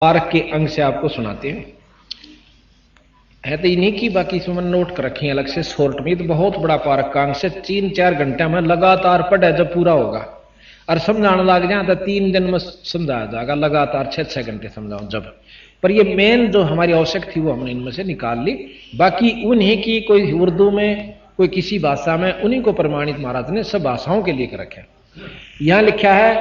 Park के अंग से आपको सुनाते हैं। है तो इन्हीं की, बाकी इसमें नोट कर रखी अलग से शॉर्ट में। तो बहुत बड़ा पार्क का अंग से 3-4 घंटे में लगातार पढ़े जब पूरा होगा और समझाने लग जाए तो 3 दिन में समझा जाएगा, लगातार 6-6 घंटे समझाओ जब। पर ये मेन जो हमारी आवश्यक थी वो हमने इनमें से निकाल ली। बाकी उन्हीं की कोई उर्दू में कोई किसी भाषा में, उन्हीं को प्रमाणित महाराज ने सब भाषाओं के लिए कर रखे। यहां लिखा है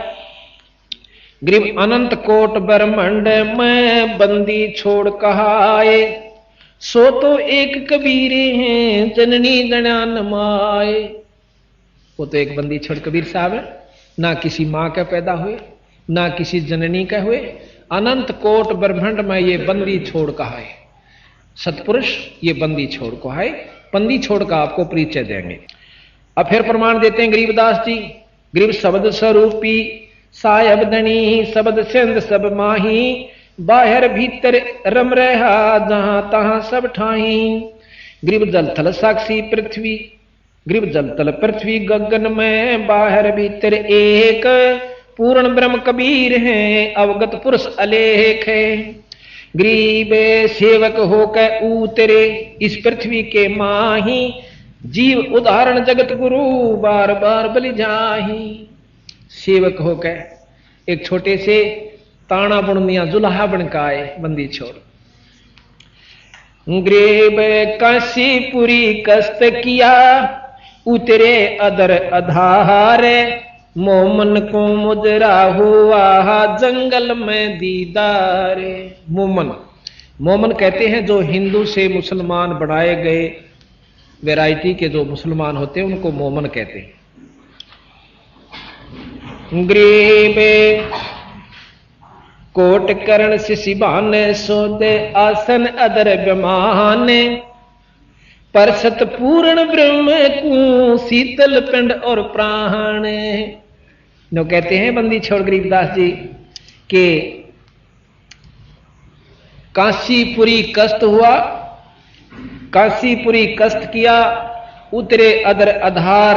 ग्रीब अनंत कोट ब्रह्मंड में बंदी छोड़ कहाए, सो तो एक कबीरे हैं जननी गणान माए। वो तो एक बंदी छोड़ कबीर साहब है, ना किसी मां के पैदा हुए ना किसी जननी के हुए। अनंत कोट ब्रह्मंड में ये बंदी छोड़ कहाए। सतपुरुष ये बंदी छोड़ को है, बंदी छोड़ का आपको परिचय देंगे। अब फिर प्रमाण देते हैं गरीबदास जी। गरीब शब्द स्वरूपी सायब धनी शब्द सिंध सब माही, बाहर भीतर रम रहा जहां तहां सब ठाही। गरीब जल थल साक्षी पृथ्वी, गरीब जल तल पृथ्वी गगन में, बाहर भीतर एक पूर्ण ब्रह्म कबीर है, अवगत पुरुष अलेख है। गरीब सेवक होकर उतरे इस पृथ्वी के माही, जीव उदाहरण जगत गुरु बार बार बलि जाही। सेवक होकर एक छोटे से ताना बुनिया जुल्हा बनकाए बंदी छोड़। गरीब काशीपुरी कष्ट किया उतरे अदर आधार, मोमन को मुजरा हुआ जंगल में दीदार। मोमन, मोमन कहते हैं जो हिंदू से मुसलमान बनाए गए वैरायटी के जो मुसलमान होते हैं उनको मोमन कहते हैं। गरीब कोट करण शिशिबान सोदे आसन अदर विमान, परसत पूर्ण ब्रह्म को शीतल पिंड और प्राण। नो कहते हैं बंदी छोड़ गरीबदास जी के काशीपुरी कष्ट हुआ, काशीपुरी कष्ट किया, उतरे अदर आधार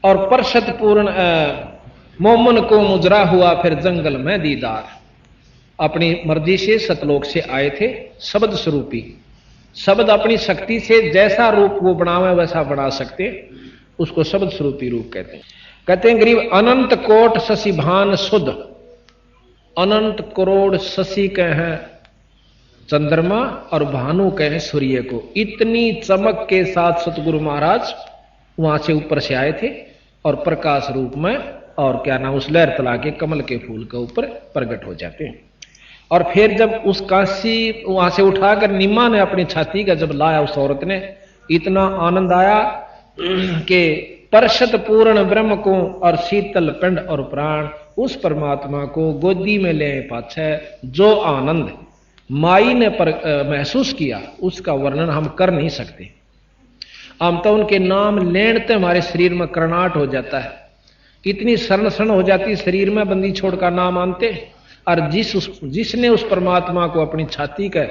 और परसत पूर्ण मोमन को मुजरा हुआ फिर जंगल में दीदार। अपनी मर्जी से सतलोक से आए थे शब्द स्वरूपी, शब्द अपनी शक्ति से जैसा रूप वो बनावे वैसा बना सकते, उसको शब्द स्वरूपी रूप कहते हैं। कहते हैं गरीब अनंत कोट शशि भान सुध, अनंत करोड़ शशि कहें चंद्रमा और भानु कहें सूर्य को। इतनी चमक के साथ सतगुरु महाराज वहां से ऊपर से आए थे और प्रकाश रूप में, और क्या नाम, उस लहर तला के कमल के फूल के ऊपर प्रकट हो जाते हैं। और फिर जब उस काशी वहां से उठाकर निम्मा ने अपनी छाती का जब लाया उस औरत ने, इतना आनंद आया कि परशत पूर्ण ब्रह्म को और शीतल पिंड और प्राण उस परमात्मा को गोदी में ले पाछे जो आनंद माई ने महसूस किया उसका वर्णन हम कर नहीं सकते। हम तो उनके नाम लेने हमारे शरीर में करनाट हो जाता है, इतनी शरण शरण हो जाती शरीर में बंदी छोड़ का नाम आनते। और जिसने उस परमात्मा को अपनी छाती का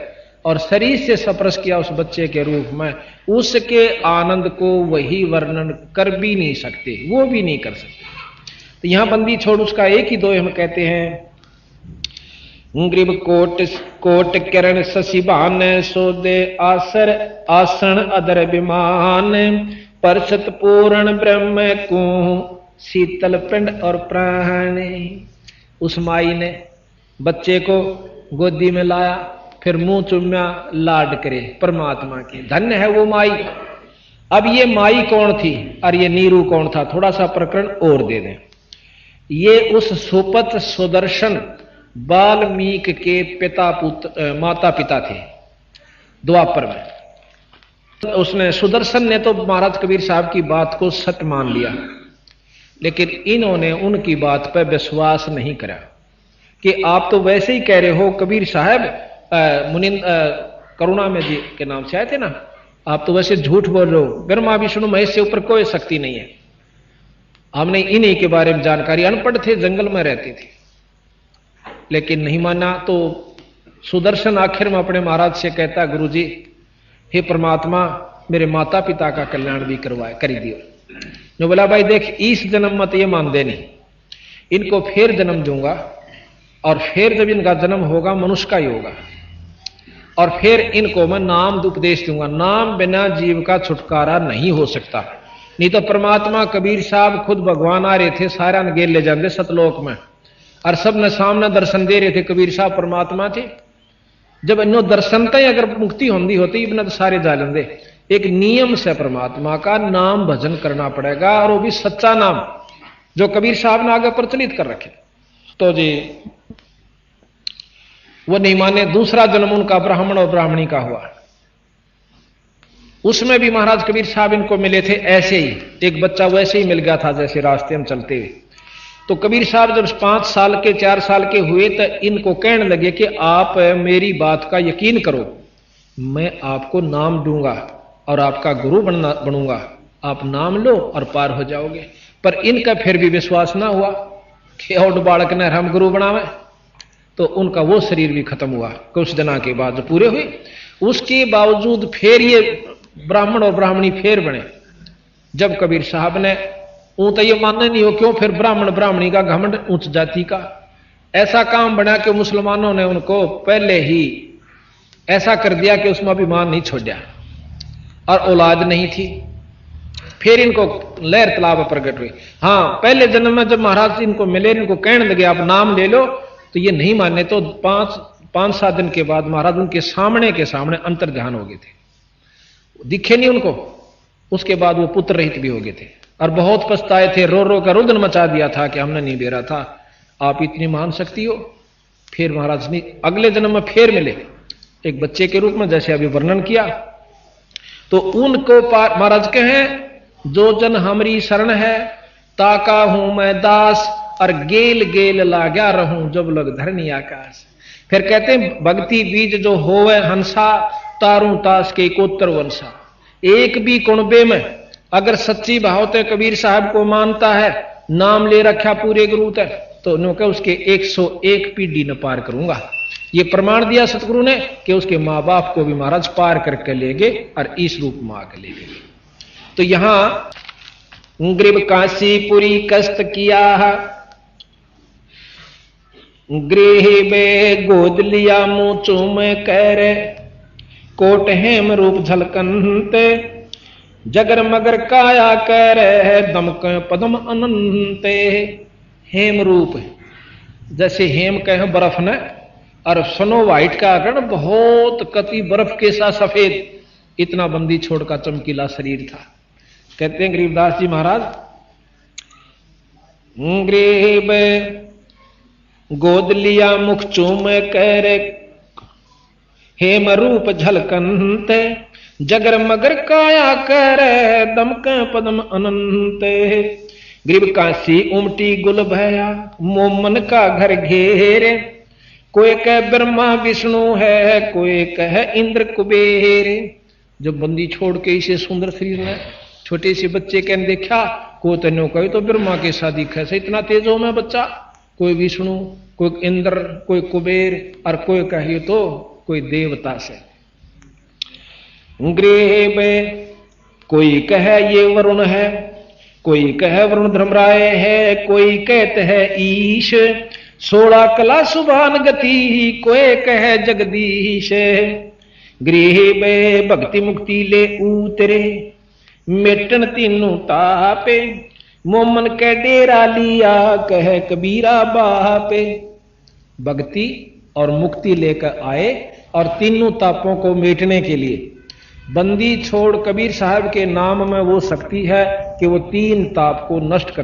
और शरीर से स्पर्श किया उस बच्चे के रूप में, उसके आनंद को वही वर्णन कर भी नहीं सकते, वो भी नहीं कर सकते। तो यहां बंदी छोड़ उसका एक ही दो हम कहते हैं। ग्रीब कोट कोट किरण शशिबान सोदे आसर आसन अदर विमान, परसत पूर्ण ब्रह्म को शीतल पिंड और प्राण। उस माई ने बच्चे को गोदी में लाया, फिर मुंह चुम्या, लाड करे परमात्मा के। धन्य है वो माई। अब ये माई कौन थी और ये नीरू कौन था, थोड़ा सा प्रकरण और दे दें। ये उस सुपत सुदर्शन वाल्मीक के पिता पुत्र माता पिता थे द्वापर में। उसने सुदर्शन ने तो महाराज कबीर साहब की बात को सत्य मान लिया, लेकिन इन्होंने उनकी बात पर विश्वास नहीं करा कि आप तो वैसे ही कह रहे हो कबीर साहब, मुनिंद करुणा में जी के नाम से आए थे ना, आप तो वैसे झूठ बोल रहे हो, ब्रह्मा विष्णु महेश से ऊपर कोई शक्ति नहीं है। हमने इन्हीं के बारे में जानकारी, अनपढ़ थे, जंगल में रहते थे, लेकिन नहीं माना। तो सुदर्शन आखिर में अपने महाराज से कहता, गुरुजी हे परमात्मा मेरे माता पिता का कल्याण भी कर दियो। जो बोला भाई देख, इस जन्म में तो ये मान दे नहीं, इनको फिर जन्म दूंगा और फिर जब इनका जन्म होगा मनुष्य का ही होगा, और फिर इनको मैं नाम उपदेश दूंगा। नाम बिना जीव का छुटकारा नहीं हो सकता। नहीं तो परमात्मा कबीर साहब खुद भगवान आ रहे थे, सारा ने गेल ले जाते सतलोक में, और सब ने सामने दर्शन दे रहे थे। कबीर साहब परमात्मा थे। जब इन्हों दर्शन तय अगर मुक्ति होती होती इबन तो सारे जा लेंगे। एक नियम से परमात्मा का नाम भजन करना पड़ेगा, और वो भी सच्चा नाम जो कबीर साहब ने आगे प्रचलित कर रखे। तो जी वो नहीं माने। दूसरा जन्म उनका ब्राह्मण और ब्राह्मणी का हुआ। उसमें भी महाराज कबीर साहब इनको मिले थे ऐसे ही, एक बच्चा वैसे ही मिल गया था जैसे रास्ते में चलते हुए। तो कबीर साहब जब 5 साल के 4 साल के हुए तो इनको कहने लगे कि आप मेरी बात का यकीन करो, मैं आपको नाम दूंगा और आपका गुरु बनूंगा, आप नाम लो और पार हो जाओगे। पर इनका फिर भी विश्वास ना हुआ कि और बालक ने हम गुरु बनावे। तो उनका वो शरीर भी खत्म हुआ कुछ दिनों के बाद जो पूरे हुए। उसके बावजूद फिर ये ब्राह्मण और ब्राह्मणी फिर बने। जब कबीर साहब ने तो ये मानना नहीं हो क्यों, फिर ब्राह्मण ब्राह्मणी का घमंड उच्च जाति का ऐसा काम बना कि मुसलमानों ने उनको पहले ही ऐसा कर दिया कि उसमें अभिमान नहीं छोड़ा और औलाद नहीं थी। फिर इनको लहर तालाब प्रकट हुई। हाँ, पहले जन्म में जब महाराज इनको मिले, इनको कहने लगे आप नाम ले लो, तो ये नहीं माने। तो 5-7 दिन के बाद महाराज उनके सामने के सामने अंतर ध्यान हो गए थे, दिखे नहीं उनको। उसके बाद वो पुत्र रहित भी हो गए थे और बहुत पछताए थे, रो रो कर रुदन मचा दिया था कि हमने नहीं बेरा था, आप इतनी मान सकती हो। फिर महाराज ने अगले जन्म में फिर मिले एक बच्चे के रूप में, जैसे अभी वर्णन किया। तो उनको महाराज कहें जो जन हमारी शरण है ताका हूं मैं दास, और गेल गेल लाग्या रहूं जब लग धरनी आकाश। फिर कहते हैं भक्ति बीज जो होवे हंसा, तारू तास के कोत्तर वंशा। एक भी कुणबे में अगर सच्ची भाव ते कबीर साहब को मानता है, नाम ले रखा पूरे गुरु तक, तो उन्होंने उसके 101 पीढ़ी न पार करूंगा। ये प्रमाण दिया सतगुरु ने कि उसके मां बाप को भी महाराज पार करके ले गए और इस रूप में आकर ले गए। तो यहां ग्रीब काशीपुरी कष्ट किया, गृह में गोद लिया मुंह चूम कर, कोट हेम रूप झलकंते, जगर मगर काया कर दमक पदम अनंते। हेम रूप जैसे हेम कहे बर्फ ने, और स्नो व्हाइट का आकर बहुत कति बर्फ के साथ सफेद, इतना बंदी छोड़ का चमकीला शरीर था। कहते हैं गरीबदास जी महाराज, गरीब गोद लिया मुख चूम कर, हेम रूप झलकंत, जगर मगर काया कर दमक पदम अनंत। गरीब काशी उमटी गुल भया, मोमन का घर घेरे, कोई कह ब्रह्मा विष्णु है, कोई कह इंद्र कुबेर। जब बंदी छोड़ के इसे सुंदर शरीर में छोटे से बच्चे कहने देखा, को तेनो कहे तो ब्रह्मा के शादी कैसे इतना तेज हो मैं बच्चा, कोई विष्णु, कोई इंद्र, कोई कुबेर, और कोई कहे तो कोई देवता से। गृह में कोई कहे ये वरुण है, कोई कहे वरुण धर्मराय है, कोई कहते है ईश, 16 कला सुभान गति, कोई कहे जगदीश। गृह में भक्ति मुक्ति ले उतरे, मेटन तीनों तापे, मोमन के डेरा लिया कह कबीरा बापे। भक्ति और मुक्ति लेकर आए और तीनों तापों को मेटने के लिए बंदी छोड़ कबीर साहब के नाम में वो शक्ति है कि वो 3 ताप को नष्ट कर